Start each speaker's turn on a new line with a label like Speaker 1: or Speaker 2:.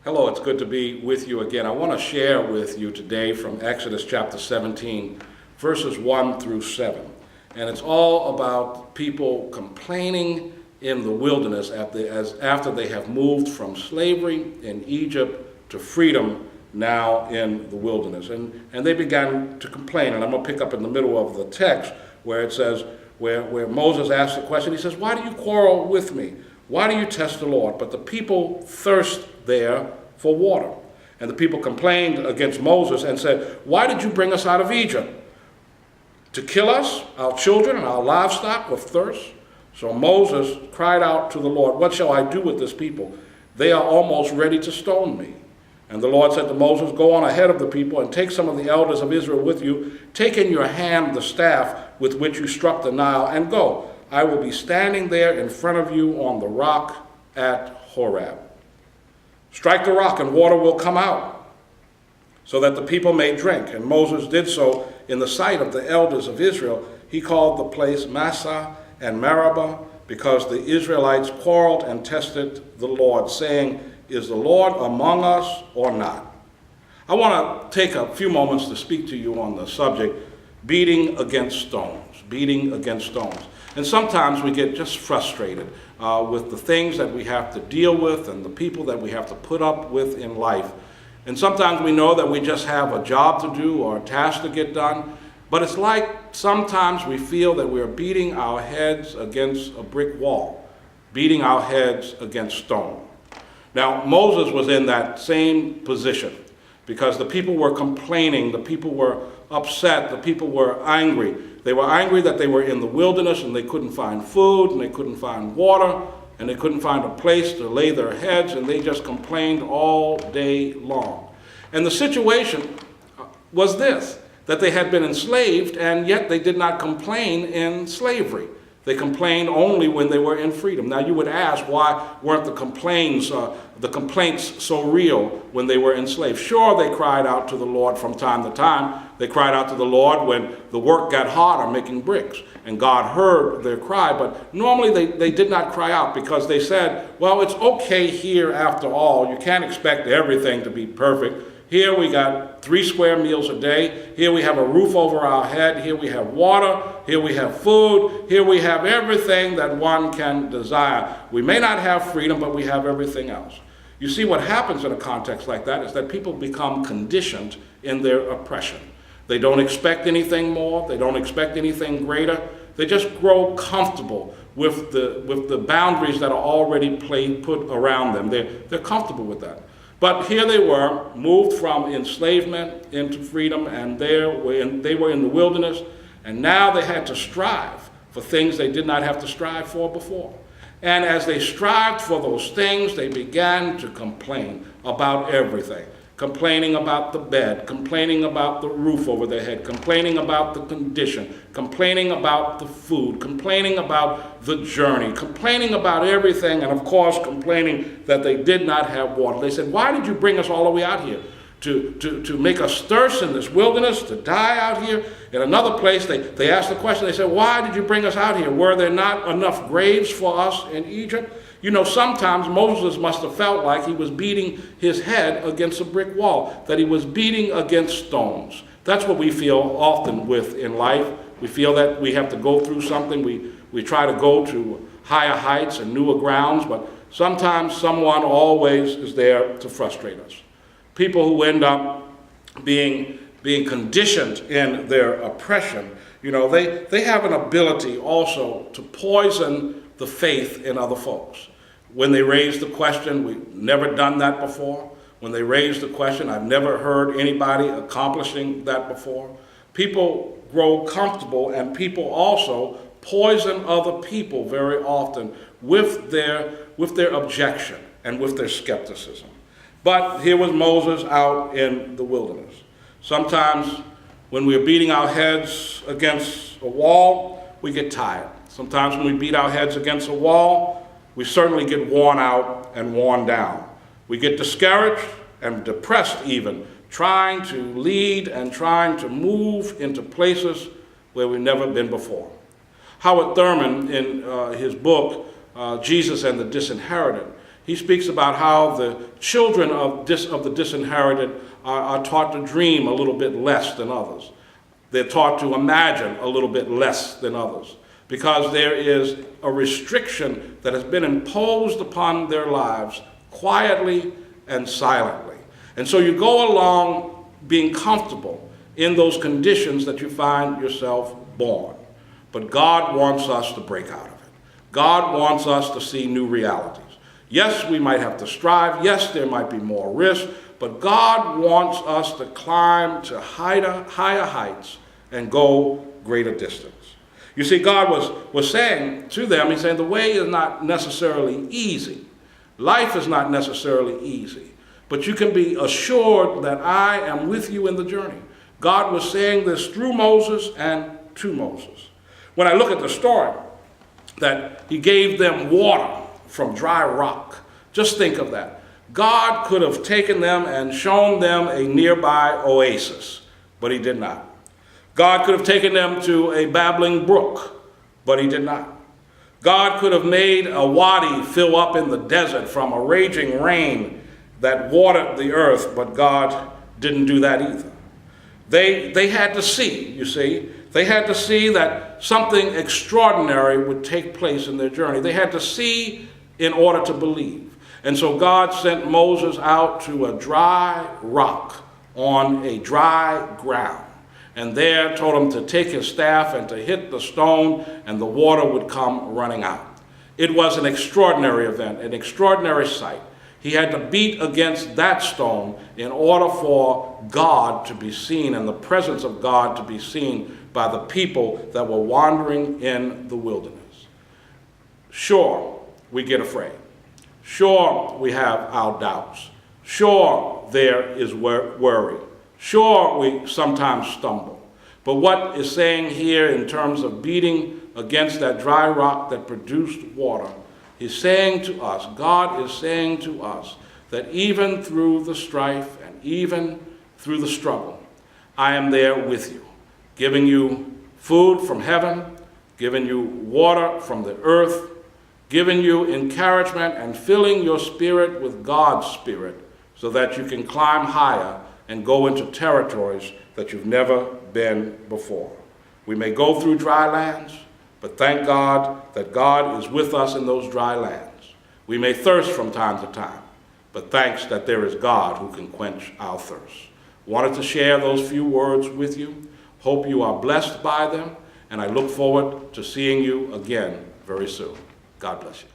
Speaker 1: Hello, it's good to be with you again. I want to share with you today from Exodus chapter 17, verses 1 through 7. And it's all about people complaining in the wilderness after they have moved from slavery in Egypt to freedom now in the wilderness. And they began to complain. And I'm going to pick up in the middle of the text where it says, where Moses asked the question, he says, "Why do you quarrel with me? Why do you test the Lord?" But the people thirst there for water. And the people complained against Moses and said, "Why did you bring us out of Egypt? To kill us, our children, and our livestock with thirst?" So Moses cried out to the Lord, "What shall I do with this people? They are almost ready to stone me." And the Lord said to Moses, "Go on ahead of the people and take some of the elders of Israel with you. Take in your hand the staff with which you struck the Nile and go. I will be standing there in front of you on the rock at Horeb. Strike the rock and water will come out so that the people may drink." And Moses did so in the sight of the elders of Israel. He called the place Massah and Meribah because the Israelites quarreled and tested the Lord, saying, "Is the Lord among us or not?" I want to take a few moments to speak to you on the subject, beating against stones, beating against stones. And sometimes we get just frustrated with the things that we have to deal with and the people that we have to put up with in life. And sometimes we know that we just have a job to do or a task to get done, but it's like sometimes we feel that we're beating our heads against a brick wall, beating our heads against stone. Now, Moses was in that same position because the people were complaining, the people were upset, the people were angry. They were angry that they were in the wilderness and they couldn't find food and they couldn't find water and they couldn't find a place to lay their heads, and they just complained all day long. And the situation was this, that they had been enslaved and yet they did not complain in slavery. They complained only when they were in freedom. Now you would ask, why weren't the complaints so real when they were enslaved? Sure, they cried out to the Lord from time to time. They cried out to the Lord when the work got harder making bricks, and God heard their cry. But normally they did not cry out because they said, well, it's okay here after all. You can't expect everything to be perfect. Here we got 3 square meals a day. Here we have a roof over our head. Here we have water. Here we have food. Here we have everything that one can desire. We may not have freedom, but we have everything else. You see, what happens in a context like that is that people become conditioned in their oppression. They don't expect anything more. They don't expect anything greater. They just grow comfortable with the boundaries that are already put around them. They're comfortable with that. But here they were, moved from enslavement into freedom, and they were in the wilderness, and now they had to strive for things they did not have to strive for before. And as they strived for those things, they began to complain about everything. Complaining about the bed, complaining about the roof over their head, complaining about the condition, complaining about the food, complaining about the journey, complaining about everything, and of course complaining that they did not have water. They said, "Why did you bring us all the way out here? To make us thirst in this wilderness, to die out here?" In another place, they asked the question, they said, "Why did you bring us out here? Were there not enough graves for us in Egypt?" You know, sometimes Moses must have felt like he was beating his head against a brick wall, that he was beating against stones. That's what we feel often with in life. We feel that we have to go through something. We try to go to higher heights and newer grounds, but sometimes someone always is there to frustrate us. People who end up being conditioned in their oppression, you know, they have an ability also to poison the faith in other folks. When they raise the question, "We've never done that before." When they raise the question, "I've never heard anybody accomplishing that before." People grow comfortable, and people also poison other people very often with their objection and with their skepticism. But here was Moses out in the wilderness. Sometimes when we're beating our heads against a wall, we get tired. Sometimes when we beat our heads against a wall, we certainly get worn out and worn down. We get discouraged and depressed even, trying to lead and trying to move into places where we've never been before. Howard Thurman, in his book, Jesus and the Disinherited, he speaks about how the children of the disinherited are taught to dream a little bit less than others. They're taught to imagine a little bit less than others, because there is a restriction that has been imposed upon their lives quietly and silently. And so you go along being comfortable in those conditions that you find yourself born. But God wants us to break out of it. God wants us to see new realities. Yes, we might have to strive. Yes, there might be more risk. But God wants us to climb to higher heights and go greater distance. You see, God was saying to them, he's saying the way is not necessarily easy. Life is not necessarily easy. But you can be assured that I am with you in the journey. God was saying this through Moses and to Moses. When I look at the story, that he gave them water from dry rock, just think of that. God could have taken them and shown them a nearby oasis, but he did not. God could have taken them to a babbling brook, but he did not. God could have made a wadi fill up in the desert from a raging rain that watered the earth, but God didn't do that either. They had to see, you see. They had to see that something extraordinary would take place in their journey. They had to see in order to believe. And so God sent Moses out to a dry rock on a dry ground. And there told him to take his staff and to hit the stone, and the water would come running out. It was an extraordinary event, an extraordinary sight. He had to beat against that stone in order for God to be seen and the presence of God to be seen by the people that were wandering in the wilderness. Sure, we get afraid. Sure, we have our doubts. Sure, there is worry. Sure, we sometimes stumble. But what is saying here in terms of beating against that dry rock that produced water, he's saying to us, God is saying to us, that even through the strife and even through the struggle, I am there with you, giving you food from heaven, giving you water from the earth, giving you encouragement and filling your spirit with God's spirit so that you can climb higher and go into territories that you've never been before. We may go through dry lands, but thank God that God is with us in those dry lands. We may thirst from time to time, but thanks that there is God who can quench our thirst. Wanted to share those few words with you. Hope you are blessed by them, and I look forward to seeing you again very soon. God bless you.